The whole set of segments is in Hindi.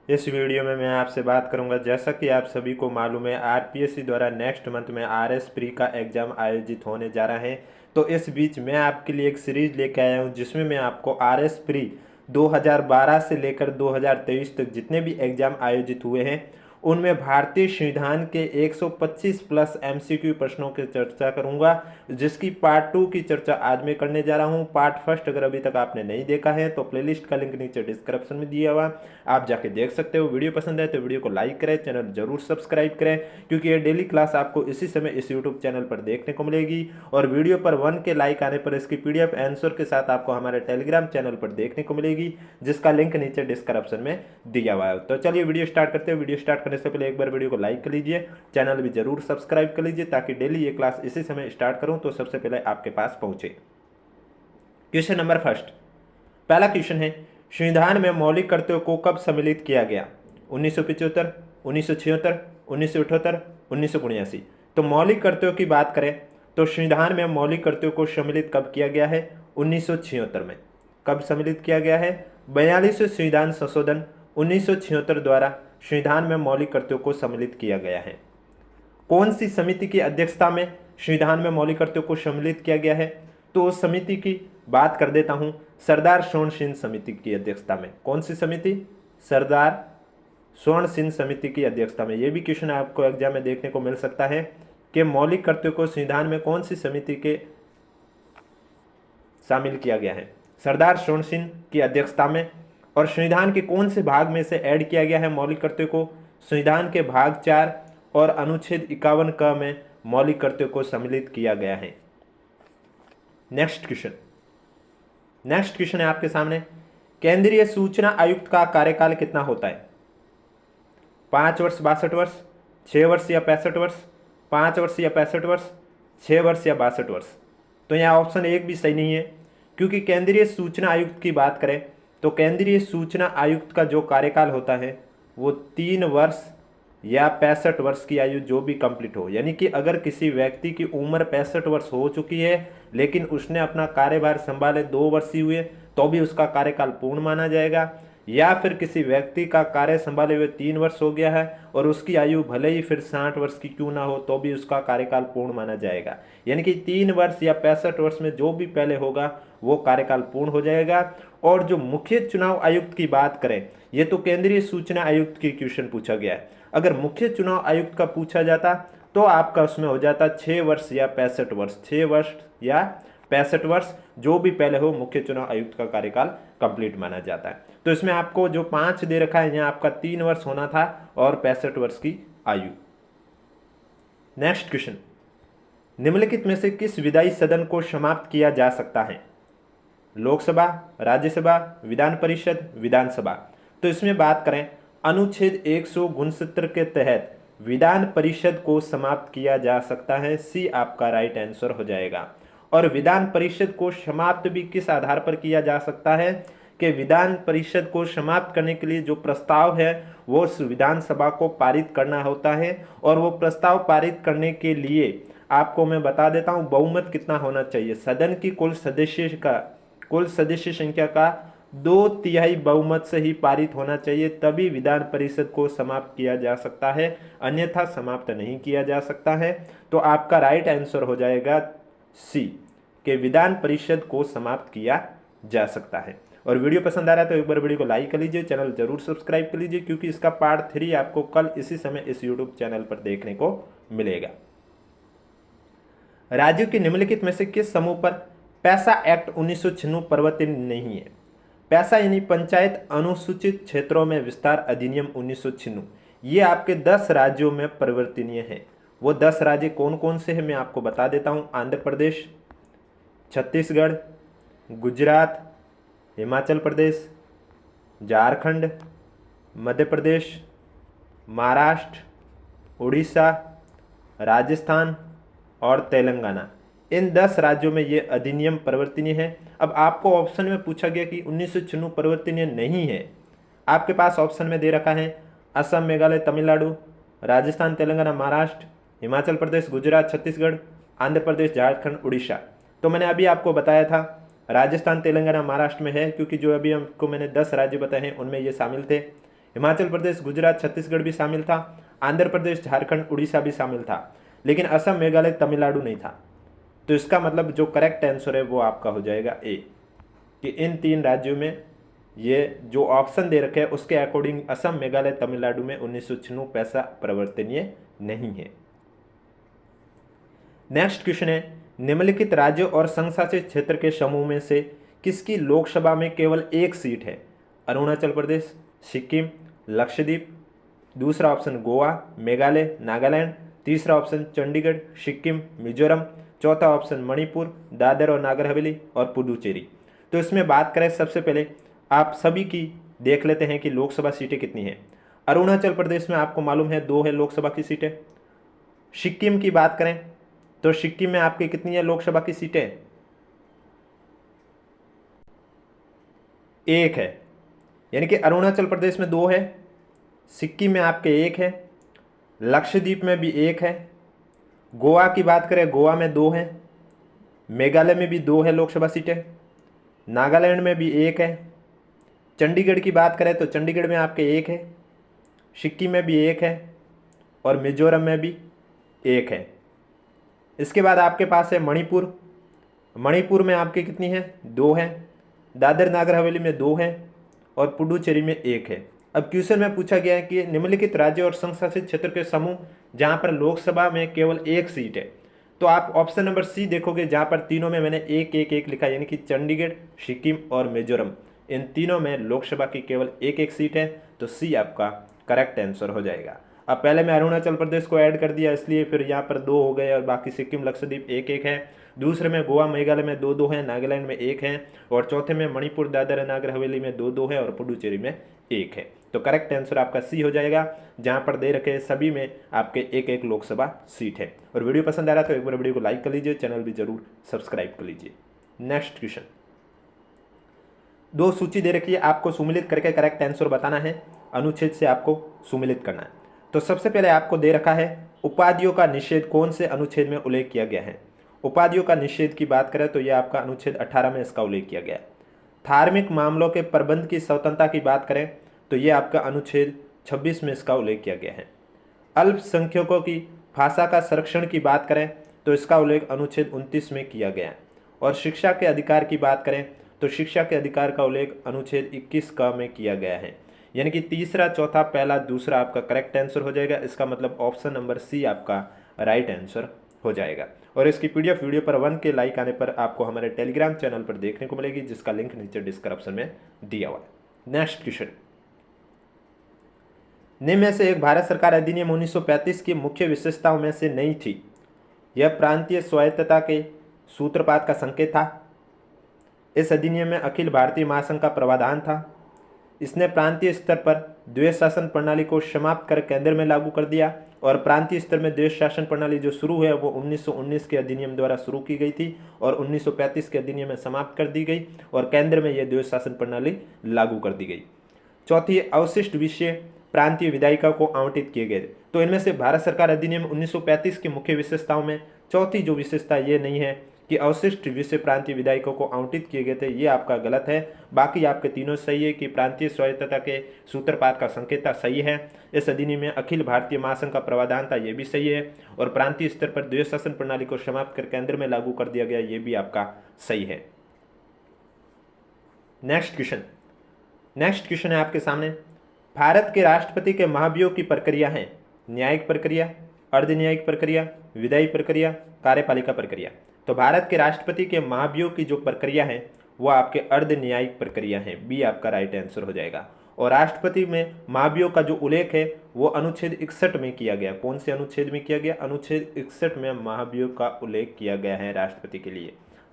इस वीडियो में मैं आपसे बात करूंगा, जैसा कि आप सभी को मालूम है आरपीएससी द्वारा नेक्स्ट मंथ में आरएस प्री का एग्ज़ाम आयोजित होने जा रहा है। तो इस बीच मैं आपके लिए एक सीरीज लेके आया हूं जिसमें मैं आपको आरएस प्री 2012 से लेकर 2023 तक जितने भी एग्ज़ाम आयोजित हुए हैं उनमें भारतीय संविधान के 125 प्लस एमसीक्यू प्रश्नों की चर्चा करूंगा, जिसकी पार्ट 2 की चर्चा आज मैं करने जा रहा हूं। पार्ट फर्स्ट अगर अभी तक आपने नहीं देखा है तो प्लेलिस्ट का लिंक नीचे डिस्क्रिप्शन में दिया हुआ, आप जाके देख सकते हो। वीडियो पसंद है तो वीडियो को लाइक करें, चैनल जरूर सब्सक्राइब करें, क्योंकि ये डेली क्लास आपको इसी समय इस यूट्यूब चैनल पर देखने को मिलेगी। और वीडियो पर 1 के लाइक आने पर इसकी पीडीएफ आंसर के साथ आपको हमारे टेलीग्राम चैनल पर देखने को मिलेगी, जिसका लिंक नीचे डिस्क्रिप्शन में दिया हुआ है। तो चलिए वीडियो स्टार्ट करते हैं। वीडियो स्टार्ट करने से पहले एक बार वीडियो को लाइक कर लीजिए, चैनल भी जरूर सब्सक्राइब कर लीजिए, ताकि डेली ये क्लास इसी समय स्टार्ट करूं तो सबसे पहले आपके पास पहुंचे। क्वेश्चन नंबर फर्स्ट, पहला क्वेश्चन है, संविधान में मौलिक कर्तव्यों को कब सम्मिलित किया गया? 1975, 1976, 1978, 1979। तो मौलिक कर्तव्यों की बात करें तो संविधान में मौलिक कर्तव्यों को सम्मिलित कब किया गया है? 1976 में। कब सम्मिलित किया गया है? 42वें संविधान संशोधन 1976 द्वारा संविधान में मौलिक कर्तव्यों को सम्मिलित किया गया है। कौन सी समिति की अध्यक्षता में संविधान में मौलिक कर्तव्यों को सम्मिलित किया गया है? तो उस समिति की बात कर देता हूं, सरदार स्वर्ण सिंह समिति की अध्यक्षता में। कौन सी समिति? सरदार स्वर्ण सिंह समिति की अध्यक्षता में। यह भी क्वेश्चन आपको एग्जाम में देखने को मिल सकता है कि मौलिक कर्तव्यों को संविधान में कौन सी समिति के शामिल किया गया है? सरदार स्वर्ण सिंह की अध्यक्षता में। और संविधान के कौन से भाग में से ऐड किया गया है मौलिक कर्तव्यों को? संविधान के भाग 4 और अनुच्छेद 51 क में मौलिक कर्तव्यों को सम्मिलित किया गया है। नेक्स्ट क्वेश्चन है आपके सामने, केंद्रीय सूचना आयुक्त का कार्यकाल कितना होता है? 5 वर्ष, 62 वर्ष, 6 वर्ष या 65 वर्ष, 5 वर्ष या 65 वर्ष, 6 वर्ष या 62 वर्ष? तो यहाँ ऑप्शन 1 भी सही नहीं है, क्योंकि केंद्रीय सूचना आयुक्त की बात करें तो केंद्रीय सूचना आयुक्त का जो कार्यकाल होता है वो 3 वर्ष या 65 वर्ष की आयु जो भी कंप्लीट हो। यानी कि अगर किसी व्यक्ति की उम्र 65 वर्ष हो चुकी है लेकिन उसने अपना कार्यभार संभाले 2 वर्ष ही हुए तो भी उसका कार्यकाल पूर्ण माना जाएगा, या फिर किसी व्यक्ति का कार्य संभाले हुए 3 वर्ष हो गया है और उसकी आयु भले ही फिर 60 वर्ष की क्यों ना हो तो भी उसका कार्यकाल पूर्ण माना जाएगा। यानी कि 3 वर्ष या 65 वर्ष में जो भी पहले होगा वो कार्यकाल पूर्ण हो जाएगा। और जो मुख्य चुनाव आयुक्त की बात करें, ये तो केंद्रीय सूचना आयुक्त की क्वेश्चन पूछा गया है। अगर मुख्य चुनाव आयुक्त का पूछा जाता तो आपका उसमें हो जाता 6 वर्ष या 65 वर्ष। 6 वर्ष या 65 वर्ष जो भी पहले हो मुख्य चुनाव आयुक्त का कार्यकाल कंप्लीट माना जाता है। तो इसमें आपको जो 5 दे रखा है यहाँ आपका 3 वर्ष होना था और 65 वर्ष की आयु। नेक्स्ट क्वेश्चन, निम्नलिखित में से किस विधायी सदन को समाप्त किया जा सकता है? लोकसभा, राज्यसभा, विधान परिषद, विधानसभा? तो इसमें बात करें अनुच्छेद 169 के तहत विधान परिषद को समाप्त किया जा सकता है। सी आपका राइट आंसर हो जाएगा। और विधान परिषद को समाप्त भी किस आधार पर किया जा सकता है कि विधान परिषद को समाप्त करने के लिए जो प्रस्ताव है वो विधानसभा को पारित करना होता है। और वो प्रस्ताव पारित करने के लिए आपको मैं बता देता हूँ बहुमत कितना होना चाहिए। सदन की कुल सदस्य संख्या का 2/3 बहुमत से ही पारित होना चाहिए, तभी विधान परिषद को समाप्त किया जा सकता है, अन्यथा समाप्त नहीं किया जा सकता है। तो आपका राइट आंसर हो जाएगा सी कि विधान परिषद को समाप्त किया जा सकता है। और वीडियो पसंद आ रहा है तो एक बार वीडियो को लाइक कर लीजिए, चैनल जरूर सब्सक्राइब कर लीजिए, क्योंकि इसका पार्ट 3 आपको कल इसी समय इस यूट्यूब चैनल पर देखने को मिलेगा। राज्यों के निम्नलिखित में से किस समूह पर पैसा एक्ट 1996 परिवर्तन नहीं है? पैसा यानी पंचायत अनुसूचित क्षेत्रों में विस्तार अधिनियम 1996, ये आपके 10 राज्यों में परिवर्तनीय है। वो 10 राज्य कौन कौन से हैं मैं आपको बता देता हूँ। आंध्र प्रदेश, छत्तीसगढ़, गुजरात, हिमाचल प्रदेश, झारखंड, मध्य प्रदेश, महाराष्ट्र, उड़ीसा, राजस्थान और तेलंगाना। इन 10 राज्यों में ये अधिनियम परिवर्तनीय है। अब आपको ऑप्शन में पूछा गया कि 1996 परिवर्तनीय नहीं है। आपके पास ऑप्शन में दे रखा है असम, मेघालय, तमिलनाडु, राजस्थान, तेलंगाना, महाराष्ट्र, हिमाचल प्रदेश, गुजरात, छत्तीसगढ़, आंध्र प्रदेश, झारखंड, उड़ीसा। तो मैंने अभी आपको बताया था राजस्थान, तेलंगाना, महाराष्ट्र में है, क्योंकि जो अभी हमको मैंने 10 राज्य बताए हैं उनमें ये शामिल थे। हिमाचल प्रदेश, गुजरात, छत्तीसगढ़ भी शामिल था, आंध्र प्रदेश, झारखंड, उड़ीसा भी शामिल था, लेकिन असम, मेघालय, तमिलनाडु नहीं था। तो इसका मतलब जो करेक्ट आंसर है वो आपका हो जाएगा ए, कि इन 3 राज्यों में ये जो ऑप्शन दे रखे हैं उसके अकॉर्डिंग असम, मेघालय, तमिलनाडु में 1996 पैसा परिवर्तनीय नहीं है। नेक्स्ट क्वेश्चन है, निम्नलिखित राज्यों और संघ शासित क्षेत्र के समूह में से किसकी लोकसभा में केवल एक सीट है? अरुणाचल प्रदेश, सिक्किम, लक्षद्वीप, दूसरा ऑप्शन गोवा, मेघालय, नागालैंड, तीसरा ऑप्शन चंडीगढ़, सिक्किम, मिजोरम, चौथा ऑप्शन मणिपुर, दादर और नागर हवेली और पुडुचेरी। तो इसमें बात करें सबसे पहले आप सभी की देख लेते हैं कि लोकसभा सीटें कितनी हैं। अरुणाचल प्रदेश में आपको मालूम है 2 है लोकसभा की सीटें। सिक्किम की बात करें तो सिक्किम में आपकी कितनी है लोकसभा की सीटें? 1 है, यानी कि अरुणाचल प्रदेश में 2 है, सिक्किम में आपके 1 है, लक्षद्वीप में भी 1 है, गोवा की बात करें गोवा में 2 है, मेघालय में भी 2 है लोकसभा सीटें, नागालैंड में भी 1 है, चंडीगढ़ की बात करें तो चंडीगढ़ में आपके 1 है, सिक्किम में भी 1 है और मिजोरम में भी 1 है। इसके बाद आपके पास है मणिपुर। मणिपुर में आपके कितनी है? 2 है, दादर नागर हवेली में 2 है और पुडुचेरी में 1 है। अब क्वेश्चन में पूछा गया है कि निम्नलिखित राज्य और संघ शासित क्षेत्र के समूह जहां पर लोकसभा में केवल 1 सीट है, तो आप ऑप्शन नंबर सी देखोगे जहां पर तीनों में मैंने 1-1-1 लिखा, यानी कि चंडीगढ़, सिक्किम और मिजोरम, इन तीनों में लोकसभा की केवल 1-1 सीट है, तो सी आपका करेक्ट आंसर हो जाएगा। अब पहले मैं अरुणाचल प्रदेश को ऐड कर दिया इसलिए फिर यहाँ पर 2 हो गए और बाकी सिक्किम, लक्षद्वीप 1-1 है, दूसरे में गोवा, मेघालय में 2-2 है, नागालैंड में 1 है और चौथे में मणिपुर, दादर नागर हवेली में 2-2 है और पुडुचेरी में 1 है। तो करेक्ट आंसर आपका सी हो जाएगा, जहाँ पर दे रखे सभी में आपके 1-1 लोकसभा सीट है। और वीडियो पसंद आ रहा तो एक बार वीडियो को लाइक कर लीजिए, चैनल भी जरूर सब्सक्राइब कर लीजिए। नेक्स्ट क्वेश्चन, 2 सूची दे रखी है, आपको सुमिलित करके करेक्ट आंसर बताना है, अनुच्छेद से आपको सुमिलित करना है। तो सबसे पहले आपको दे रखा है उपाधियों का निषेध कौन से अनुच्छेद में उल्लेख किया गया है? उपाधियों का निषेध की बात करें तो यह आपका अनुच्छेद 18 में इसका उल्लेख किया गया है। धार्मिक मामलों के प्रबंध की स्वतंत्रता की बात करें तो यह आपका अनुच्छेद 26 में इसका उल्लेख किया गया है। अल्पसंख्यकों की भाषा का संरक्षण की बात करें तो इसका उल्लेख अनुच्छेद 29 में किया गया है। और शिक्षा के अधिकार की बात करें तो शिक्षा के अधिकार का उल्लेख अनुच्छेद 21 का में किया गया है। यानी कि तीसरा, चौथा, पहला, दूसरा आपका करेक्ट आंसर हो जाएगा। इसका मतलब ऑप्शन नंबर सी आपका राइट आंसर हो जाएगा। और इसकी पीडीएफ वीडियो पर 1 के लाइक आने पर आपको हमारे टेलीग्राम चैनल पर देखने को मिलेगी, जिसका लिंक नीचे डिस्क्रिप्शन में दिया हुआ है। नेक्स्ट क्वेश्चन, निम्न में से एक भारत सरकार अधिनियम 1935 की मुख्य विशेषताओं में से नहीं थी। यह प्रांतीय स्वायत्तता के सूत्रपात का संकेत था। इस अधिनियम में अखिल भारतीय महासंघ का प्रावधान था। इसने प्रांतीय स्तर पर द्वैध शासन प्रणाली को समाप्त कर केंद्र में लागू कर दिया और प्रांतीय स्तर में द्वैध शासन प्रणाली जो शुरू है वो 1919 के अधिनियम द्वारा शुरू की गई थी और 1935 के अधिनियम में समाप्त कर दी गई और केंद्र में यह द्वैध शासन प्रणाली लागू कर दी गई। चौथी, अवशिष्ट विषय प्रांतीय विधायिका को आवंटित किए गए। तो इनमें से भारत सरकार अधिनियम 1935 की मुख्य विशेषताओं में चौथी जो विशेषता ये नहीं है कि अवशिष्ट विषय प्रांतीय विधायकों को आवंटित किए गए थे, ये आपका गलत है। बाकी आपके तीनों सही है कि प्रांतीय स्वायत्तता के सूत्रपात का संकेत सही है। इस अधिनियम में अखिल भारतीय महासंघ का प्रावधान था, ये भी सही है। और प्रांतीय स्तर पर द्वैध शासन प्रणाली को समाप्त कर केंद्र में लागू कर दिया गया, ये भी आपका सही है। नेक्स्ट क्वेश्चन है आपके सामने, भारत के राष्ट्रपति के महाभियोग की प्रक्रिया है न्यायिक प्रक्रिया, अर्धन्यायिक प्रक्रिया, विधायी प्रक्रिया, कार्यपालिका प्रक्रिया। तो भारत के राष्ट्रपति के महाभियोग की जो प्रक्रिया है वो आपके अर्धन्यायिक प्रक्रिया है, बी आपका राइट आंसर हो जाएगा। और राष्ट्रपति में महाभियोग का जो उल्लेख है वो अनुच्छेद 61 में किया गया। कौन से अनुच्छेद में किया गया? अनुच्छेद 61 में महाभियोग का उल्लेख किया गया है राष्ट्रपति के लिए।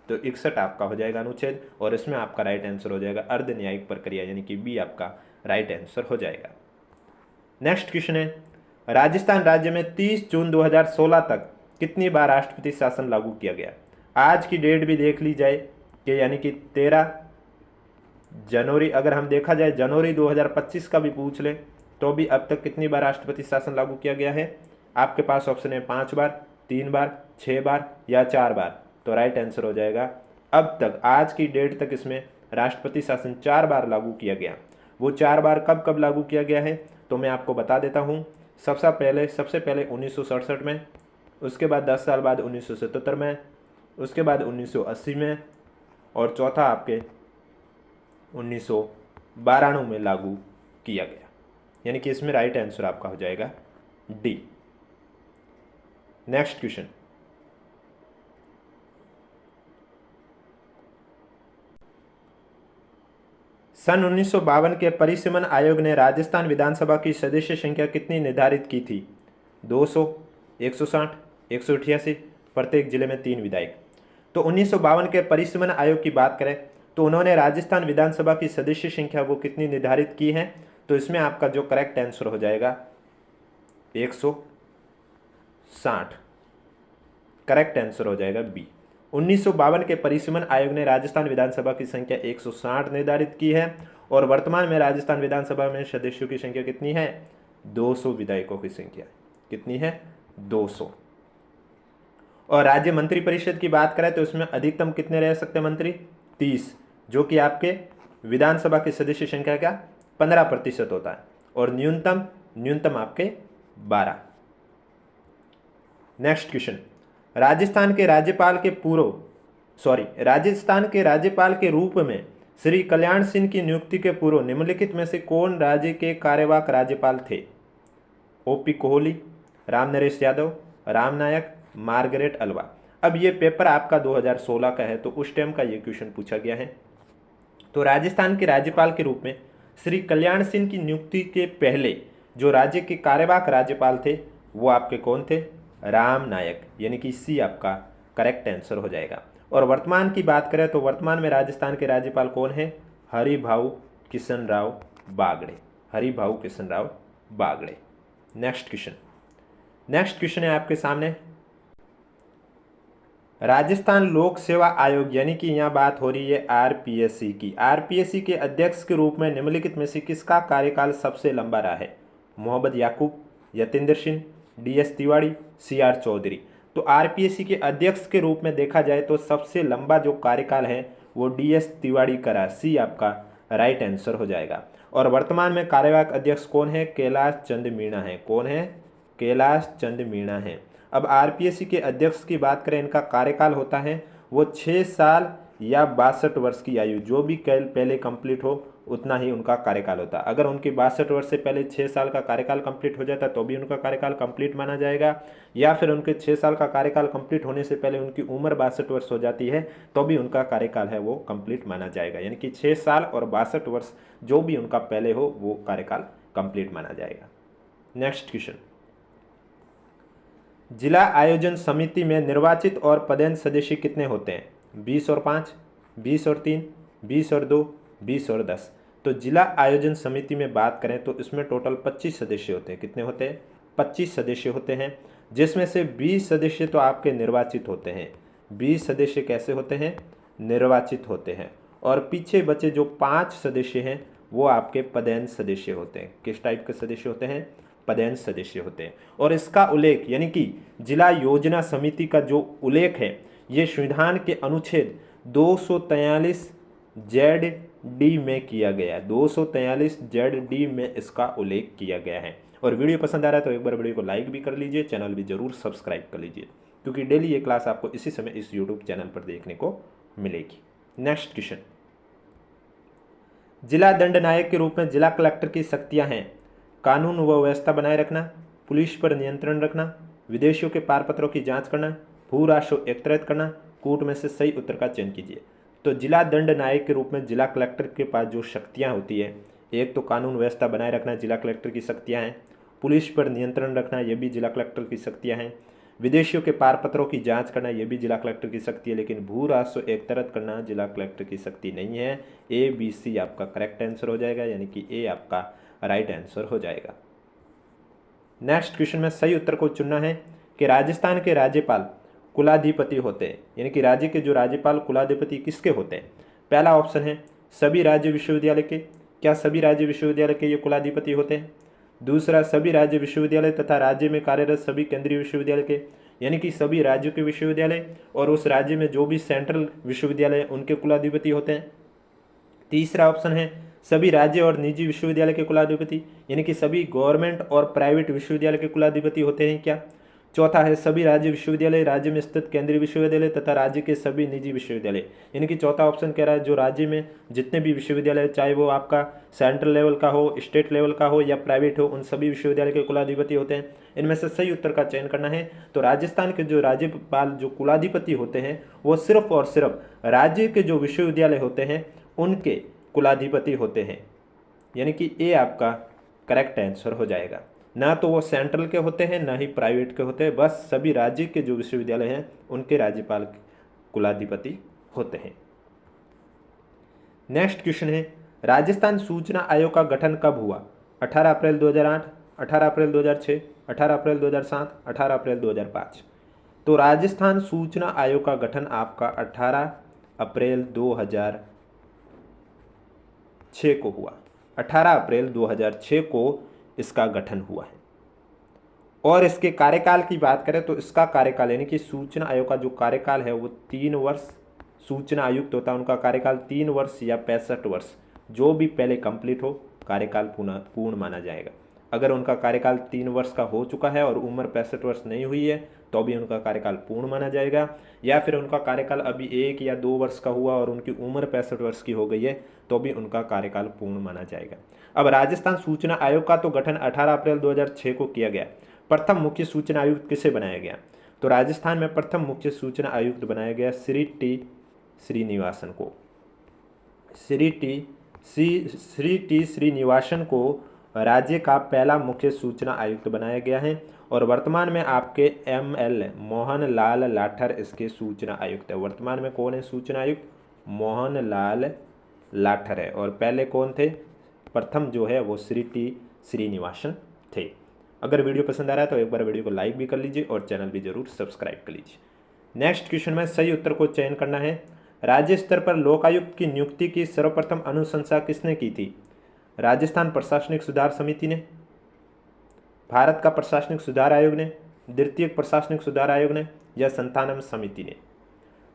तो 61 आपका हो जाएगा अनुच्छेद और इसमें आपका राइट आंसर हो जाएगा अर्धन्यायिक प्रक्रिया, यानी कि बी आपका राइट आंसर हो जाएगा। नेक्स्ट क्वेश्चन है, राजस्थान राज्य में 30 जून 2016 तक कितनी बार राष्ट्रपति शासन लागू किया गया? आज की डेट भी देख ली जाए कि यानी कि 13 जनवरी, अगर हम देखा जाए जनवरी 2025 का भी पूछ ले तो भी अब तक कितनी बार राष्ट्रपति शासन लागू किया गया है? आपके पास ऑप्शन है 5 बार, 3 बार, 6 बार या 4 बार। तो राइट आंसर हो जाएगा अब तक, आज की डेट तक इसमें राष्ट्रपति शासन 4 बार लागू किया गया। वो 4 बार कब कब लागू किया गया है, तो मैं आपको बता देता हूँ। सबसे पहले 1967 में, उसके बाद 10 साल बाद 1977 में, उसके बाद 1980 में, और चौथा आपके 1992 में लागू किया गया। यानी कि इसमें राइट आंसर आपका हो जाएगा डी। नेक्स्ट क्वेश्चन, सन 1952 के परिसीमन आयोग ने राजस्थान विधानसभा की सदस्य संख्या कितनी निर्धारित की थी? 200, 160, 188, प्रत्येक जिले में 3 विधायक। तो 1952 के परिसीमन आयोग की बात करें तो उन्होंने राजस्थान विधानसभा की सदस्य संख्या वो कितनी निर्धारित की है, तो इसमें आपका जो करेक्ट आंसर हो जाएगा 160। करेक्ट आंसर हो जाएगा बी। 1952 के परिसीमन आयोग ने राजस्थान विधानसभा की संख्या 160 निर्धारित की है, और वर्तमान में राजस्थान विधानसभा में सदस्यों की संख्या कितनी है? 200 विधायकों की संख्या कितनी है? 200। और राज्य मंत्री परिषद की बात करें तो इसमें अधिकतम कितने रह सकते हैं मंत्री? 30, जो कि आपके विधानसभा की सदस्य संख्या का 15% होता है, और न्यूनतम आपके 12। नेक्स्ट क्वेश्चन, राजस्थान के राज्यपाल के रूप में श्री कल्याण सिंह की नियुक्ति के पूर्व निम्नलिखित में से कौन राज्य के कार्यवाहक राज्यपाल थे? ओपी कोहली, राम नरेश यादव, राम नायक, मार्गरेट अल्वा। अब ये पेपर आपका 2016 का है, तो उस टाइम का ये क्वेश्चन पूछा गया है। तो राजस्थान के राज्यपाल के रूप में श्री कल्याण सिंह की नियुक्ति के पहले जो राज्य के कार्यवाहक राज्यपाल थे वो आपके कौन थे? राम नायक, यानी कि सी आपका करेक्ट आंसर हो जाएगा। और वर्तमान की बात करें तो वर्तमान में राजस्थान के राज्यपाल कौन है? हरिभाऊ किशन राव बागड़े। नेक्स्ट क्वेश्चन है आपके सामने, राजस्थान लोक सेवा आयोग, यानी कि यहाँ बात हो रही है आरपीएससी की। आरपीएससी के अध्यक्ष के रूप में निम्नलिखित में से किसका कार्यकाल सबसे लंबा रहा है? मोहम्मद याकूब, यतेंद्र सिंह, डीएस तिवारी, सीआर चौधरी। तो आरपीएससी के अध्यक्ष के रूप में देखा जाए तो सबसे लंबा जो कार्यकाल है वो डीएस तिवारी का रहा। सी आपका राइट आंसर हो जाएगा। और वर्तमान में कार्यवाहक अध्यक्ष कौन है? कैलाश चंद मीणा है। कौन है? कैलाश चंद मीणा है। अब आरपीएससी के अध्यक्ष की बात करें, इनका कार्यकाल होता है वो 6 साल या 62 वर्ष की आयु, जो भी पहले कंप्लीट हो उतना ही उनका कार्यकाल होता है। अगर उनके 62 वर्ष से पहले 6 साल का कार्यकाल कंप्लीट हो जाता तो भी उनका कार्यकाल कंप्लीट माना जाएगा, या फिर उनके 6 साल का कार्यकाल कंप्लीट होने से पहले उनकी उम्र 62 वर्ष हो जाती है तो भी उनका कार्यकाल है वो कंप्लीट माना जाएगा। यानी कि 6 साल और 62 वर्ष जो भी उनका पहले हो वो कार्यकाल कंप्लीट माना जाएगा। नेक्स्ट क्वेश्चन, जिला आयोजन समिति में निर्वाचित और पदेन सदस्य कितने होते हैं? 20 और 5, 20 और 3, 20 और 2, 20 और 10। तो जिला आयोजन समिति में बात करें तो इसमें टोटल 25 सदस्य होते हैं। कितने होते हैं? 25 सदस्य होते हैं, जिसमें से 20 सदस्य तो आपके निर्वाचित होते हैं। 20 सदस्य कैसे होते हैं? निर्वाचित होते हैं। और पीछे बचे जो 5 सदस्य हैं वो आपके पदेन सदस्य होते हैं। किस टाइप के सदस्य होते हैं? पदेन सदस्य होते हैं। और इसका उल्लेख, यानी कि जिला योजना समिति का जो उल्लेख है ये संविधान के अनुच्छेद 243 ZD में किया गया है। 243 ZD में इसका उल्लेख किया गया है। और वीडियो पसंद आ रहा है तो एक बार वीडियो को लाइक भी कर लीजिए, चैनल भी जरूर सब्सक्राइब कर लीजिए, क्योंकि डेली ये क्लास आपको इसी समय इस यूट्यूब चैनल पर देखने को मिलेगी। नेक्स्ट क्वेश्चन, जिला दंडनायक के रूप में जिला कलेक्टर की शक्तियां हैं? कानून व व्यवस्था बनाए रखना, पुलिस पर नियंत्रण रखना, विदेशियों के पारपत्रों की जांच करना, भू राजस्व एकत्रित करना। कूट में से सही उत्तर का चयन कीजिए। तो जिला दंड नायक के रूप में जिला कलेक्टर के पास जो शक्तियां होती है, एक तो कानून व्यवस्था बनाए रखना जिला कलेक्टर की शक्तियां हैं, पुलिस पर नियंत्रण रखना ये भी जिला कलेक्टर की शक्तियां हैं, विदेशियों के पारपत्रों की जांच करना ये भी जिला कलेक्टर की शक्ति है, लेकिन भू राजस्व एकत्रित करना जिला कलेक्टर की शक्ति नहीं है। ए बी सी आपका करेक्ट आंसर हो जाएगा, यानी कि ए आपका राइट आंसर हो जाएगा। नेक्स्ट क्वेश्चन में सही उत्तर को चुनना है कि राजस्थान के राज्यपाल कुलाधिपति होते हैं, यानी कि राज्य के जो राज्यपाल कुलाधिपति किसके होते हैं? पहला ऑप्शन है सभी राज्य विश्वविद्यालय के। क्या सभी राज्य विश्वविद्यालय के ये कुलाधिपति होते हैं? दूसरा, सभी राज्य विश्वविद्यालय तथा राज्य में कार्यरत सभी केंद्रीय विश्वविद्यालय के, यानी कि सभी राज्यों के विश्वविद्यालय और उस राज्य में जो भी सेंट्रल विश्वविद्यालय उनके कुलाधिपति होते हैं। तीसरा ऑप्शन है सभी राज्य और निजी विश्वविद्यालय के कुलाधिपति, यानी कि सभी गवर्नमेंट और प्राइवेट विश्वविद्यालय के कुलाधिपति होते हैं क्या। चौथा है सभी राज्य विश्वविद्यालय, राज्य में स्थित केंद्रीय विश्वविद्यालय तथा राज्य के सभी निजी विश्वविद्यालय, यानी कि चौथा ऑप्शन कह रहा है जो राज्य में जितने भी विश्वविद्यालय, चाहे वो आपका सेंट्रल लेवल का हो, स्टेट लेवल का हो या प्राइवेट हो, उन सभी विश्वविद्यालय के कुलाधिपति होते हैं। इनमें से सही उत्तर का चयन करना है। तो राजस्थान के जो राज्यपाल, जो कुलाधिपति होते हैं, वो सिर्फ और सिर्फ राज्य के जो विश्वविद्यालय होते हैं उनके कुलाधिपति होते हैं, यानी कि ये आपका करेक्ट आंसर हो जाएगा। ना तो वो सेंट्रल के होते हैं ना ही प्राइवेट के होते हैं, बस सभी राज्य के जो विश्वविद्यालय हैं उनके राज्यपाल कुलाधिपति होते हैं। नेक्स्ट क्वेश्चन है राजस्थान सूचना आयोग का गठन कब हुआ। 18 अप्रैल 2008, 18 अप्रैल 2006, 18 अप्रैल 2007, 18 अप्रैल 2005। तो राजस्थान सूचना आयोग का गठन आपका 18 अप्रैल 2006 को हुआ। 18 अप्रैल 2006 को इसका गठन हुआ है। और इसके कार्यकाल की बात करें तो इसका कार्यकाल, यानी कि सूचना आयोग का जो कार्यकाल है वो 3 वर्ष, सूचना आयुक्त होता है उनका कार्यकाल 3 वर्ष या 65 वर्ष, जो भी पहले कंप्लीट हो कार्यकाल पूर्ण माना जाएगा। अगर उनका कार्यकाल 3 वर्ष का हो चुका है और उम्र 65 वर्ष नहीं हुई है तो भी उनका कार्यकाल पूर्ण माना जाएगा, या फिर उनका कार्यकाल अभी 1 या 2 वर्ष का हुआ और उनकी उम्र 65 वर्ष की हो गई है तो भी उनका कार्यकाल पूर्ण माना जाएगा। अब राजस्थान सूचना आयोग का तो गठन 18 अप्रैल 2006 को किया गया। प्रथम मुख्य सूचना आयुक्त किसे बनाया गया। तो राजस्थान में प्रथम मुख्य सूचना आयुक्त बनाया गया श्री टी श्रीनिवासन को। श्री टी श्रीनिवासन को राज्य का पहला मुख्य सूचना आयुक्त बनाया गया है और वर्तमान में आपके ML मोहन लाल लाठर इसके सूचना आयुक्त है। वर्तमान में कौन है सूचना आयुक्त, मोहन लाल लाठर है, और पहले कौन थे, प्रथम जो है वो श्री टी श्रीनिवासन थे। अगर वीडियो पसंद आ रहा है तो एक बार वीडियो को लाइक भी कर लीजिए और चैनल भी जरूर सब्सक्राइब कर लीजिए। नेक्स्ट क्वेश्चन में सही उत्तर को चयन करना है। राज्य स्तर पर लोकायुक्त की नियुक्ति की सर्वप्रथम अनुशंसा किसने की थी। राजस्थान प्रशासनिक सुधार समिति ने, भारत का प्रशासनिक सुधार आयोग ने, द्वितीय प्रशासनिक सुधार आयोग ने, या संतानम समिति ने।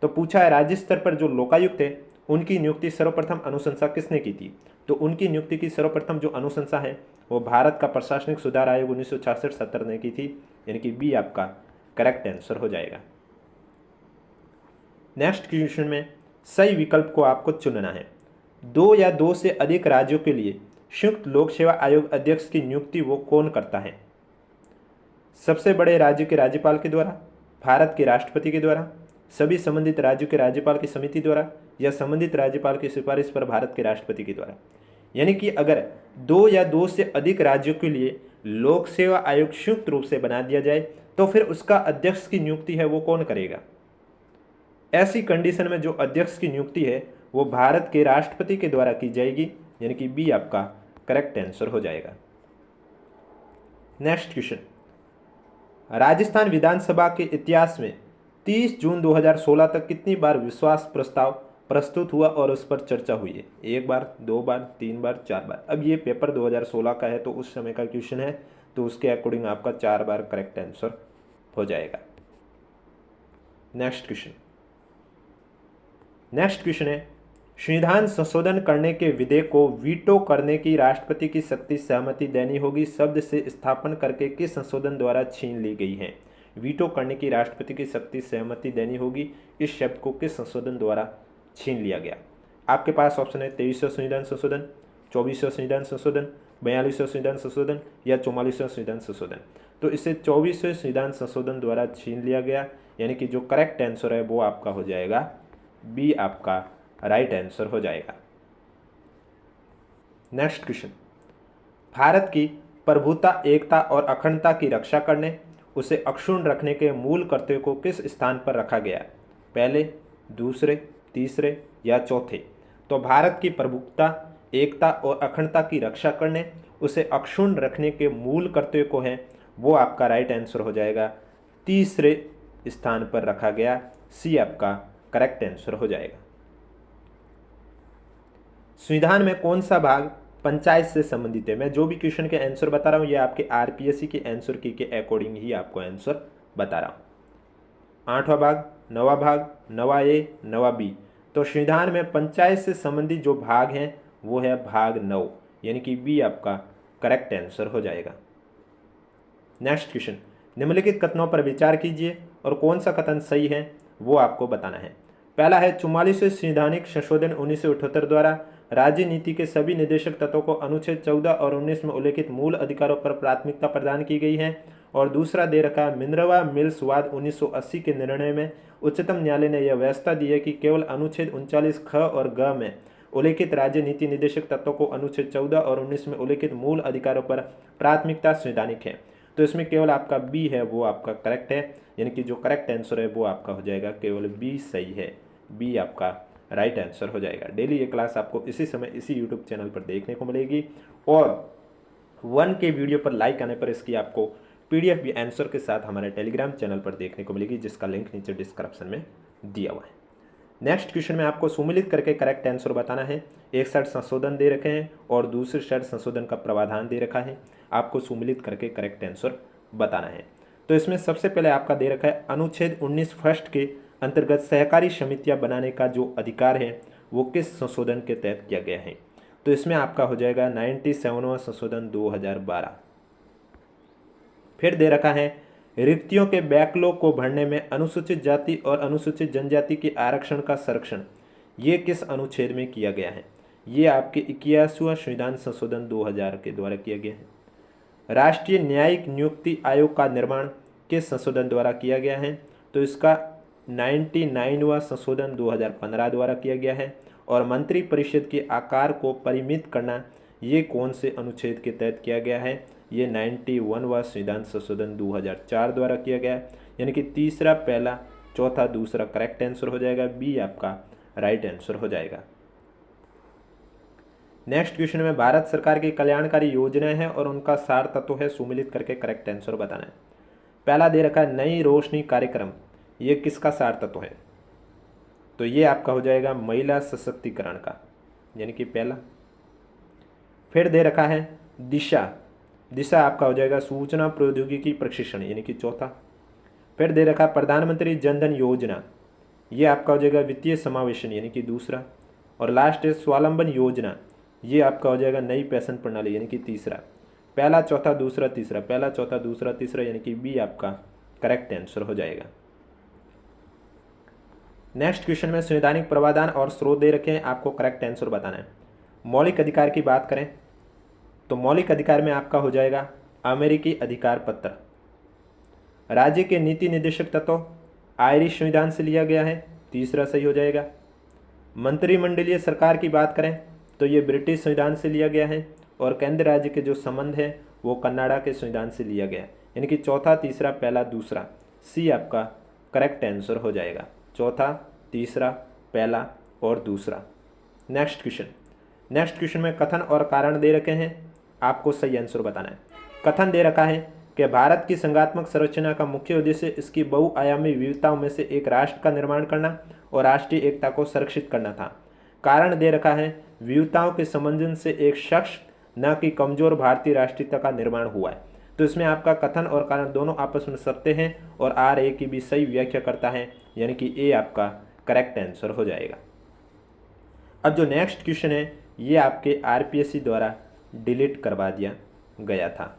तो पूछा है राज्य स्तर पर जो लोकायुक्त है उनकी नियुक्ति सर्वप्रथम अनुशंसा किसने की थी। तो उनकी नियुक्ति की सर्वप्रथम जो अनुशंसा है वो भारत का प्रशासनिक सुधार आयोग 1966-70 ने की थी, यानी कि बी आपका करेक्ट आंसर हो जाएगा। नेक्स्ट क्वेश्चन में सही विकल्प को आपको चुनना है। 2 या 2 से अधिक राज्यों के लिए संयुक्त लोक सेवा आयोग अध्यक्ष की नियुक्ति वो कौन करता है। सबसे बड़े राज्य के राज्यपाल के द्वारा, भारत के राष्ट्रपति के द्वारा, सभी संबंधित राज्यों के राज्यपाल की समिति द्वारा, या संबंधित राज्यपाल की सिफारिश पर भारत के राष्ट्रपति के द्वारा। यानी कि अगर 2 या 2 से अधिक राज्यों के लिए लोक सेवा आयोग संयुक्त रूप से बना दिया जाए तो फिर उसका अध्यक्ष की नियुक्ति है वो कौन करेगा। ऐसी कंडीशन में जो अध्यक्ष की नियुक्ति है वो भारत के राष्ट्रपति के द्वारा की जाएगी, यानी कि बी आपका करेक्ट आंसर हो जाएगा। नेक्स्ट क्वेश्चन, राजस्थान विधानसभा के इतिहास में 30 जून 2016 तक कितनी बार विश्वास प्रस्ताव प्रस्तुत हुआ और उस पर चर्चा हुई है। 1 बार, 2 बार, 3 बार, 4 बार। अब ये पेपर 2016 का है तो उस समय का क्वेश्चन है, तो उसके अकॉर्डिंग आपका 4 बार करेक्ट आंसर हो जाएगा। नेक्स्ट क्वेश्चन है संविधान संशोधन करने के विधेयक को वीटो करने की राष्ट्रपति की शक्ति सहमति देनी होगी शब्द से स्थापन करके किस संशोधन द्वारा छीन ली गई है। वीटो करने की राष्ट्रपति की शक्ति सहमति देनी होगी, इस शब्द को किस संशोधन द्वारा छीन लिया गया। आपके पास ऑप्शन है 23वां संविधान संशोधन, 24वां संविधान संशोधन, 42वां संविधान संशोधन, या 44वां संविधान संशोधन। तो इसे 24वें संविधान संशोधन द्वारा छीन लिया गया, यानी कि जो करेक्ट आंसर है वो आपका हो जाएगा बी आपका राइट आंसर हो जाएगा। नेक्स्ट क्वेश्चन, भारत की प्रभुता, एकता और अखंडता की रक्षा करने, उसे अक्षुण्ण रखने के मूल कर्तव्य को किस स्थान पर रखा गया। पहले, दूसरे, तीसरे या चौथे। तो भारत की प्रभुता, एकता और अखंडता की रक्षा करने, उसे अक्षुण्ण रखने के मूल कर्तव्य को है वो आपका राइट आंसर हो जाएगा, तीसरे स्थान पर रखा गया, सी आपका करेक्ट आंसर हो जाएगा। संविधान में कौन सा भाग पंचायत से संबंधित है। मैं जो भी क्वेश्चन के आंसर बता रहा हूँ ये आपके आरपीएससी के आंसर की के अकॉर्डिंग ही आपको आंसर बता रहा हूँ। 8वां भाग, 9वां भाग, 9वां ए, 9वां बी। तो संविधान में पंचायत से संबंधित जो भाग हैं वो है भाग 9, यानी कि बी आपका करेक्ट आंसर हो जाएगा। नेक्स्ट क्वेश्चन, निम्नलिखित कथनों पर विचार कीजिए और कौन सा कथन सही है वो आपको बताना है। पहला है 44वें संवैधानिक संशोधन 1978 द्वारा राज्य नीति के सभी निर्देशक तत्वों को अनुच्छेद 14 और 19 में उल्लिखित मूल अधिकारों पर प्राथमिकता प्रदान की गई है। और दूसरा दे रखा है मिनर्वा मिल्स वाद 1980 के निर्णय में उच्चतम न्यायालय ने यह व्यवस्था दी है कि केवल अनुच्छेद 39 ख और ग में उल्लिखित राज्य नीति निर्देशक तत्वों को अनुच्छेद 14 और 19 में उल्लिखित मूल अधिकारों पर प्राथमिकता संवैधानिक है। तो इसमें केवल आपका बी है वो आपका करेक्ट है, यानी कि जो करेक्ट आंसर है वो आपका हो जाएगा केवल बी सही है, बी आपका राइट आंसर हो जाएगा। डेली ये क्लास आपको इसी समय इसी यूट्यूब चैनल पर देखने को मिलेगी और 1 के वीडियो पर लाइक आने पर इसकी आपको पीडीएफ भी आंसर के साथ हमारे टेलीग्राम चैनल पर देखने को मिलेगी, जिसका लिंक नीचे डिस्क्रिप्शन में दिया हुआ है। नेक्स्ट क्वेश्चन में आपको सुमिलित करके करेक्ट आंसर बताना है। एक साइड संशोधन दे रखे हैं और दूसरी साइड संशोधन का प्रावधान दे रखा है, आपको सुमिलित करके करेक्ट आंसर बताना है। तो इसमें सबसे पहले आपका दे रखा है अनुच्छेद 19 फर्स्ट के अंतर्गत सहकारी समितियां बनाने का जो अधिकार है वो किस संशोधन के तहत किया गया है। तो इसमें आपका हो जाएगा 97वां संशोधन 2012। फिर दे रखा है रिक्तियों के बैकलॉग को भरने में अनुसूचित जाति और अनुसूचित जनजाति के आरक्षण का संरक्षण ये किस अनुच्छेद में किया गया है। ये आपके 81वां संविधान संशोधन 2000 के द्वारा किया गया है। राष्ट्रीय न्यायिक नियुक्ति आयोग का निर्माण किस संशोधन द्वारा किया गया है। तो इसका 99वां संशोधन 2015 द्वारा किया गया है। और मंत्री परिषद के आकार को परिमित करना ये कौन से अनुच्छेद के तहत किया गया है। ये 91वां संविधान संशोधन 2004 द्वारा किया गया है, यानी कि तीसरा पहला चौथा दूसरा करेक्ट आंसर हो जाएगा, बी आपका राइट आंसर हो जाएगा। नेक्स्ट क्वेश्चन में भारत सरकार की कल्याणकारी योजनाएं हैं और उनका सार तत्व है, सुमिलित करके करेक्ट आंसर बताना है। पहला दे रखा है नई रोशनी कार्यक्रम, ये किसका सार तत्व है। तो ये आपका हो जाएगा महिला सशक्तिकरण का, यानी कि पहला। फिर दे रखा है दिशा, दिशा आपका हो जाएगा सूचना प्रौद्योगिकी प्रशिक्षण, यानी कि चौथा। फिर दे रखा प्रधानमंत्री जनधन योजना, ये आपका हो जाएगा वित्तीय समावेशन, यानी कि दूसरा। और लास्ट है स्वावलंबन योजना, ये आपका हो जाएगा नई पेंशन प्रणाली, यानी कि तीसरा। पहला चौथा दूसरा तीसरा, पहला चौथा दूसरा तीसरा, यानी कि बी आपका करेक्ट आंसर हो जाएगा। नेक्स्ट क्वेश्चन में संवैधानिक प्रावधान और स्रोत दे रखे हैं, आपको करेक्ट आंसर बताना है। मौलिक अधिकार की बात करें तो मौलिक अधिकार में आपका हो जाएगा अमेरिकी अधिकार पत्र। राज्य के नीति निर्देशक तत्व आयरिश संविधान से लिया गया है, तीसरा सही हो जाएगा। मंत्रिमंडलीय सरकार की बात करें तो ये ब्रिटिश संविधान से लिया गया है। और केंद्र राज्य के जो संबंध है वो कनाडा के संविधान से लिया गया है, यानी कि चौथा तीसरा पहला दूसरा, सी आपका करेक्ट आंसर हो जाएगा। चौथा तीसरा पहला और दूसरा। नेक्स्ट क्वेश्चन में कथन और कारण दे रखे हैं, आपको सही आंसर बताना है। कथन दे रखा है कि भारत की संघात्मक संरचना का मुख्य उद्देश्य इसकी बहुआयामी विविधताओं में से एक राष्ट्र का निर्माण करना और राष्ट्रीय एकता को संरक्षित करना था। कारण दे रखा है विविधताओं के समंजन से एक शख्स न कि कमजोर भारतीय राष्ट्रीयता का निर्माण हुआ है। तो इसमें आपका कथन और कारण दोनों आपस में सत्य हैं और आर ए की भी सही व्याख्या करता है, यानी कि ए आपका करेक्ट आंसर हो जाएगा। अब जो नेक्स्ट क्वेश्चन है ये आपके आरपीएससी द्वारा डिलीट करवा दिया गया था।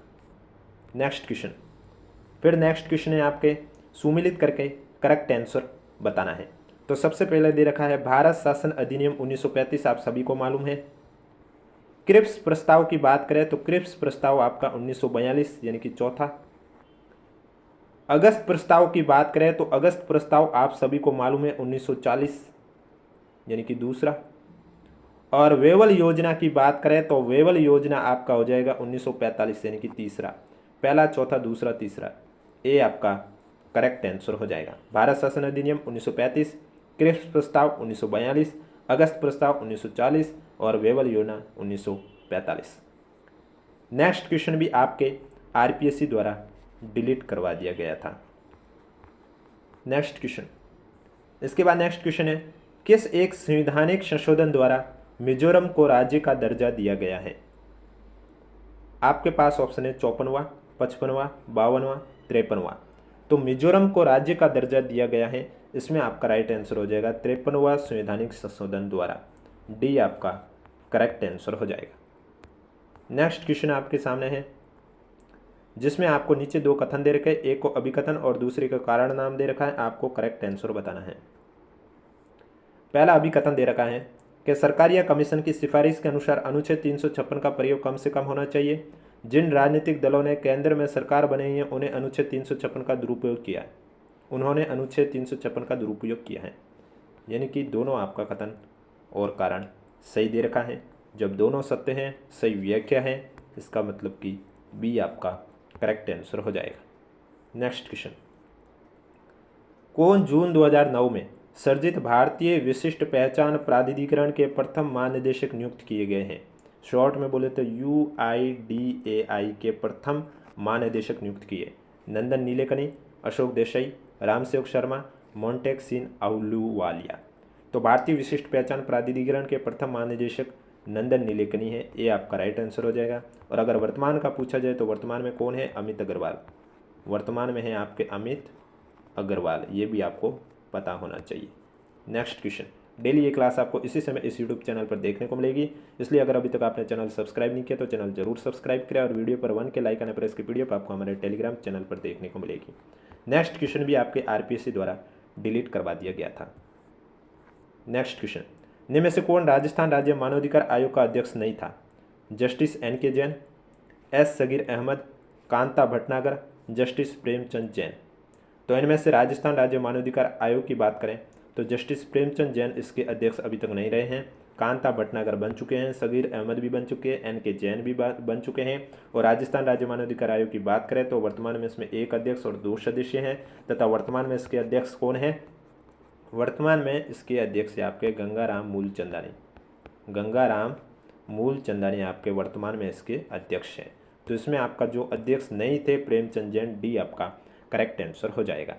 नेक्स्ट क्वेश्चन है आपके सुमिलित करके करेक्ट आंसर बताना है। तो सबसे पहले दे रखा है भारत शासन अधिनियम 1935, आप सभी को मालूम है। क्रिप्स प्रस्ताव की बात करें तो क्रिप्स प्रस्ताव आपका 1942, यानी कि चौथा। अगस्त प्रस्ताव की बात करें तो अगस्त प्रस्ताव आप सभी को मालूम है 1940, यानी कि दूसरा। और वेवल योजना की बात करें तो वेवल योजना आपका हो जाएगा 1945, यानी कि तीसरा। पहला चौथा दूसरा तीसरा, ए आपका करेक्ट आंसर हो जाएगा। भारत शासन अधिनियम 1935, क्रिप्स प्रस्ताव 1942, अगस्त प्रस्ताव 1940 और वेवल योजना 1945। नेक्स्ट क्वेश्चन भी आपके आरपीएससी द्वारा डिलीट करवा दिया गया था। इसके बाद नेक्स्ट क्वेश्चन है किस एक संवैधानिक संशोधन द्वारा मिजोरम को राज्य का दर्जा दिया गया है। आपके पास ऑप्शन है 54वां, 55वां, 52वां, 53वां। तो मिजोरम को राज्य का दर्जा दिया गया है, इसमें आपका राइट आंसर हो जाएगा 53वां संवैधानिक संशोधन द्वारा, डी आपका करेक्ट आंसर हो जाएगा। नेक्स्ट क्वेश्चन आपके सामने है, जिसमें आपको नीचे दो कथन दे रखे, एक को अभिकथन और दूसरे का कारण नाम दे रखा है। आपको करेक्ट आंसर बताना है। पहला अभिकथन दे रखा है कि सरकार या कमीशन की सिफारिश के अनुसार अनुच्छेद 356 का प्रयोग कम से कम होना चाहिए। जिन राजनीतिक दलों ने केंद्र में सरकार बनाई है उन्हें अनुच्छेद 356 का दुरुपयोग किया है। उन्होंने अनुच्छेद 356 का दुरुपयोग किया है। यानी कि दोनों आपका कथन और कारण सही दे रखा है। जब दोनों सत्य हैं, सही व्याख्या है, इसका मतलब कि बी आपका करेक्ट आंसर हो जाएगा। नेक्स्ट क्वेश्चन, कौन जून 2009 में सर्जित भारतीय विशिष्ट पहचान प्राधिकरण के प्रथम महानिदेशक नियुक्त किए गए हैं? शॉर्ट में बोले तो UIDAI के प्रथम महानिदेशक नियुक्त किए। नंदन नीलेकनी, अशोक देसाई, रामसेवक शर्मा, मोंटेक सिंह आहलूवालिया। तो भारतीय विशिष्ट पहचान प्राधिकरण के प्रथम महानिदेशक नंदन नीलेकनी है। ये आपका राइट आंसर हो जाएगा। और अगर वर्तमान का पूछा जाए तो वर्तमान में कौन है? अमित अग्रवाल। वर्तमान में है आपके अमित अग्रवाल। ये भी आपको पता होना चाहिए। नेक्स्ट क्वेश्चन, डेली ये क्लास आपको इसी समय इस यूट्यूब चैनल पर देखने को मिलेगी, इसलिए अगर अभी तक आपने चैनल सब्सक्राइब नहीं किया तो चैनल जरूर सब्सक्राइब करें और वीडियो पर 1 के लाइक आने पर इसकी पीडीएफ आपको हमारे टेलीग्राम चैनल पर देखने को मिलेगी। नेक्स्ट क्वेश्चन भी आपके RPSC द्वारा डिलीट करवा दिया गया था। नेक्स्ट क्वेश्चन, निम्न में से कौन राजस्थान राज्य मानवाधिकार आयोग का अध्यक्ष नहीं था? Justice NK Jain, S Sagir Ahmad, Kanta Bhatnagar, justice Premchand Jain. तो इनमें से राजस्थान राज्य मानवाधिकार आयोग की बात करें तो जस्टिस प्रेमचंद जैन इसके अध्यक्ष अभी तक नहीं रहे हैं। कांता भटनागर बन चुके हैं, सगीर अहमद भी बन चुके हैं, NK जैन भी बन चुके हैं। और राजस्थान राज्य मानवाधिकार आयोग की बात करें तो वर्तमान में इसमें एक अध्यक्ष और 2 सदस्य हैं तथा वर्तमान में इसके अध्यक्ष कौन है? वर्तमान में इसके अध्यक्ष है आपके गंगाराम मूलचंदानी। गंगाराम मूलचंदानी आपके वर्तमान में इसके अध्यक्ष हैं। तो इसमें आपका जो अध्यक्ष नहीं थे प्रेमचंद जैन, डी आपका करेक्ट आंसर हो जाएगा।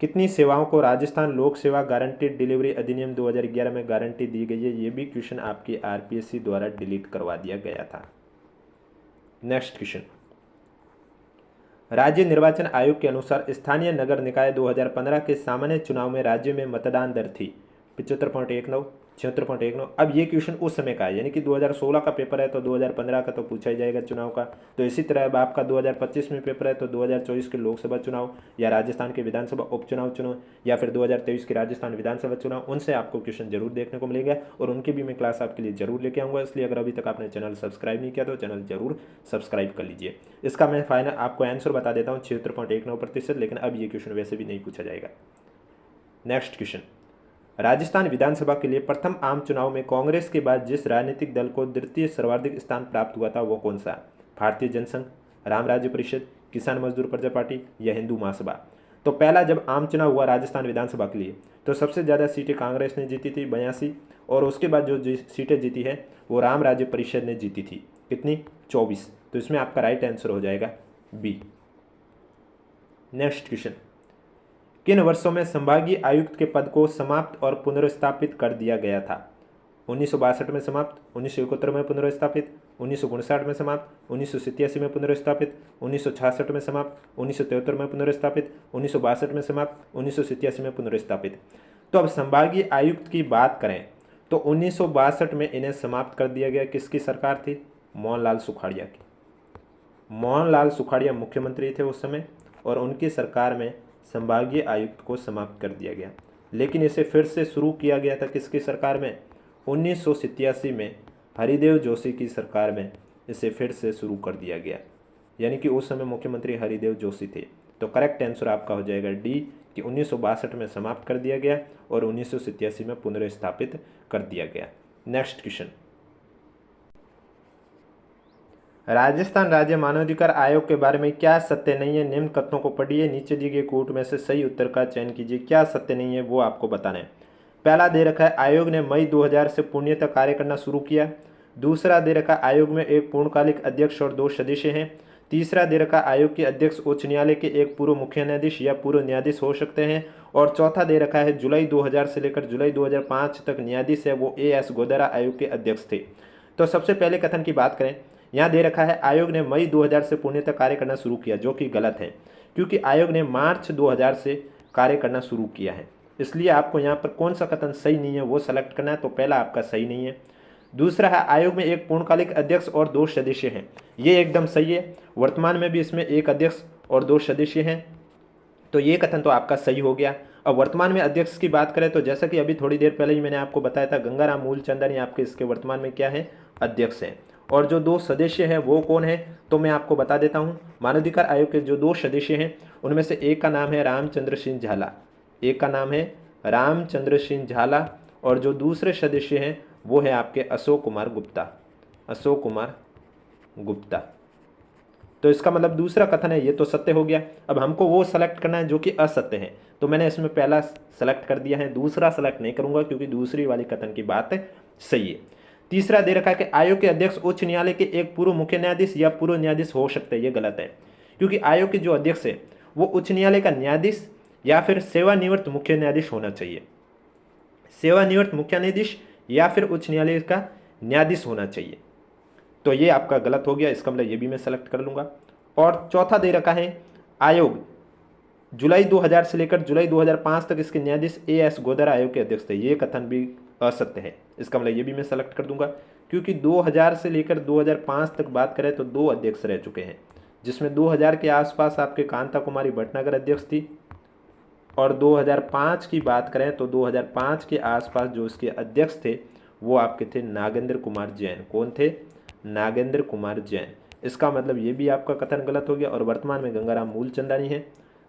कितनी सेवाओं को राजस्थान लोक सेवा गारंटीड डिलीवरी अधिनियम 2011 में गारंटी दी गई है? ये भी क्वेश्चन आपके RPSC द्वारा डिलीट करवा दिया गया था। नेक्स्ट क्वेश्चन, राज्य निर्वाचन आयोग के अनुसार स्थानीय नगर निकाय 2015 के सामान्य चुनाव में राज्य में मतदान दर थी 75.19, 76.19। अब ये क्वेश्चन उस समय का है, यानी कि 2016 का पेपर है तो 2015 का तो पूछा ही जाएगा चुनाव का। तो इसी तरह अब आपका 2025 में पेपर है तो 2024 के लोकसभा चुनाव या राजस्थान के विधानसभा उपचुनाव चुनाव या फिर 2023 के राजस्थान विधानसभा चुनाव, उनसे आपको क्वेश्चन जरूर देखने को मिलेगा और उनकी भी मैं क्लास आपके लिए जरूर लेके आऊँगा। इसलिए अगर अभी तक आपने चैनल सब्सक्राइब नहीं किया तो चैनल जरूर सब्सक्राइब कर लीजिए। इसका मैं फाइनल आपको आंसर बता देता हूँ 76.19%, लेकिन अब ये क्वेश्चन वैसे भी नहीं पूछा जाएगा। नेक्स्ट क्वेश्चन, राजस्थान विधानसभा के लिए प्रथम आम चुनाव में कांग्रेस के बाद जिस राजनीतिक दल को द्वितीय सर्वाधिक स्थान प्राप्त हुआ था वो कौन सा? भारतीय जनसंघ, राम राज्य परिषद, किसान मजदूर प्रजा पार्टी या हिंदू महासभा। तो पहला जब आम चुनाव हुआ राजस्थान विधानसभा के लिए तो सबसे ज़्यादा सीटें कांग्रेस ने जीती थी 82, और उसके बाद जो सीटें जीती है वो राम राज्य परिषद ने जीती थी। कितनी? 24। तो इसमें आपका राइट आंसर हो जाएगा बी। नेक्स्ट क्वेश्चन, किन वर्षों में संभागीय आयुक्त के पद को समाप्त और पुनर्स्थापित कर दिया गया था? 1962 में समाप्त, 1971 में पुनर्स्थापित, 1959 में समाप्त, 1987 में पुनर्स्थापित, 1966 में समाप्त, 1973 में पुनर्स्थापित, 1962 में समाप्त, 1987 में पुनर्स्थापित। तो अब संभागीय आयुक्त की बात करें तो 1962 में इन्हें समाप्त कर दिया गया। किसकी सरकार थी? मोहनलाल सुखाड़िया की। मोहनलाल सुखाड़िया मुख्यमंत्री थे उस समय और उनकी सरकार में संभागीय आयुक्त को समाप्त कर दिया गया। लेकिन इसे फिर से शुरू किया गया था किसकी सरकार में? 1987 में हरिदेव जोशी की सरकार में इसे फिर से शुरू कर दिया गया। यानी कि उस समय मुख्यमंत्री हरिदेव जोशी थे। तो करेक्ट आंसर आपका हो जाएगा डी कि 1962 में समाप्त कर दिया गया और 1987 में पुनर्स्थापित कर दिया गया। नेक्स्ट क्वेश्चन, राजस्थान राज्य मानवाधिकार आयोग के बारे में क्या सत्य नहीं है? निम्न कथनों को पढ़िए, नीचे दिए गए कोट में से सही उत्तर का चयन कीजिए। क्या सत्य नहीं है वो आपको बताना है। पहला दे रखा है आयोग ने मई 2000 से पूर्णतः कार्य करना शुरू किया। दूसरा दे रखा आयोग में एक पूर्णकालिक अध्यक्ष और 2 सदस्य हैं। तीसरा दे रखा आयोग के अध्यक्ष उच्च न्यायालय के एक पूर्व मुख्य न्यायाधीश या पूर्व न्यायाधीश हो सकते हैं। और चौथा दे रखा है जुलाई 2000 से लेकर जुलाई 2005 तक न्यायाधीश है वो AS गोदारा आयोग के अध्यक्ष थे। तो सबसे पहले कथन की बात करें, यहाँ दे रखा है आयोग ने मई 2000 से पूर्णतः कार्य करना शुरू किया, जो कि गलत है क्योंकि आयोग ने मार्च 2000 से कार्य करना शुरू किया है। इसलिए आपको यहाँ पर कौन सा कथन सही नहीं है वो सेलेक्ट करना है। तो पहला आपका सही नहीं है। दूसरा है आयोग में एक पूर्णकालिक अध्यक्ष और 2 सदस्य हैं। ये एकदम सही है। वर्तमान में भी इसमें एक अध्यक्ष और 2 सदस्य हैं, तो ये कथन तो आपका सही हो गया। अब वर्तमान में अध्यक्ष की बात करें तो जैसा कि अभी थोड़ी देर पहले ही मैंने आपको बताया था, गंगाराम मूलचंदानी आपके इसके वर्तमान में क्या है, अध्यक्ष हैं। और जो 2 सदस्य हैं वो कौन है, तो मैं आपको बता देता हूँ। मानवाधिकार आयोग के जो 2 सदस्य हैं उनमें से एक का नाम है रामचंद्र सिंह झाला, एक का नाम है रामचंद्र सिंह झाला, और जो दूसरे सदस्य हैं वो है आपके अशोक कुमार गुप्ता, अशोक कुमार गुप्ता। तो इसका मतलब दूसरा कथन है ये तो सत्य हो गया। अब हमको वो सेलेक्ट करना है जो कि असत्य है, तो मैंने इसमें पहला सेलेक्ट कर दिया है, दूसरा सेलेक्ट नहीं करूंगा क्योंकि दूसरी वाली कथन की बात सही है। तीसरा दे रखा है कि आयोग के अध्यक्ष उच्च न्यायालय के एक पूर्व मुख्य न्यायाधीश या पूर्व न्यायाधीश हो सकते हैं। ये गलत है, क्योंकि आयोग के जो अध्यक्ष है वो उच्च न्यायालय का न्यायाधीश या फिर सेवानिवृत्त मुख्य न्यायाधीश होना चाहिए, सेवानिवृत्त मुख्य न्यायाधीश या फिर उच्च न्यायालय का न्यायाधीश होना चाहिए। तो ये आपका गलत हो गया, इसका मतलब ये भी मैं सेलेक्ट कर लूँगा। और चौथा दे रखा है आयोग जुलाई 2000 से लेकर जुलाई 2005 तक इसके न्यायाधीश AS गोदरा आयोग के अध्यक्ष थे। ये कथन भी असत्य है, इसका मतलब ये भी मैं सेलेक्ट कर दूंगा, क्योंकि 2000 से लेकर 2005 तक बात करें तो 2 अध्यक्ष रह चुके हैं, जिसमें 2000 के आसपास आपके कांता कुमारी भटनागर अध्यक्ष थी, और 2005 की बात करें तो 2005 के आसपास जो इसके अध्यक्ष थे वो आपके थे नागेंद्र कुमार जैन। कौन थे, नागेंद्र कुमार जैन। इसका मतलब ये भी आपका कथन गलत हो गया। और वर्तमान में गंगाराम मूलचंदानी है,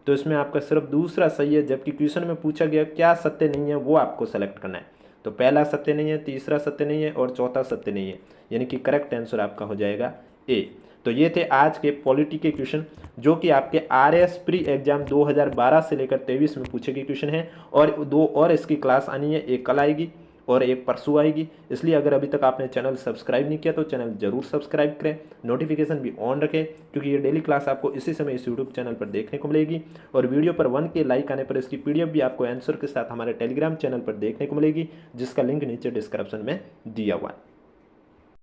तो इसमें आपका सिर्फ दूसरा सही है, जबकि क्वेश्चन में पूछा गया क्या सत्य नहीं है वो आपको सेलेक्ट करना है। तो पहला सत्य नहीं है, तीसरा सत्य नहीं है और चौथा सत्य नहीं है, यानी कि करेक्ट आंसर आपका हो जाएगा A। तो ये थे आज के पॉलिटी के क्वेश्चन जो कि आपके RS प्री एग्जाम 2012 से लेकर 23 में पूछे गए क्वेश्चन हैं। और 2 और इसकी क्लास आनी है, एक कल आएगी और एक परसों आएगी। इसलिए अगर अभी तक आपने चैनल सब्सक्राइब नहीं किया तो चैनल जरूर सब्सक्राइब करें, नोटिफिकेशन भी ऑन रखें, क्योंकि ये डेली क्लास आपको इसी समय इस यूट्यूब चैनल पर देखने को मिलेगी। और वीडियो पर 1 के लाइक आने पर इसकी PDF भी आपको आंसर के साथ हमारे टेलीग्राम चैनल पर देखने को मिलेगी, जिसका लिंक नीचे डिस्क्रिप्शन में दिया हुआ है।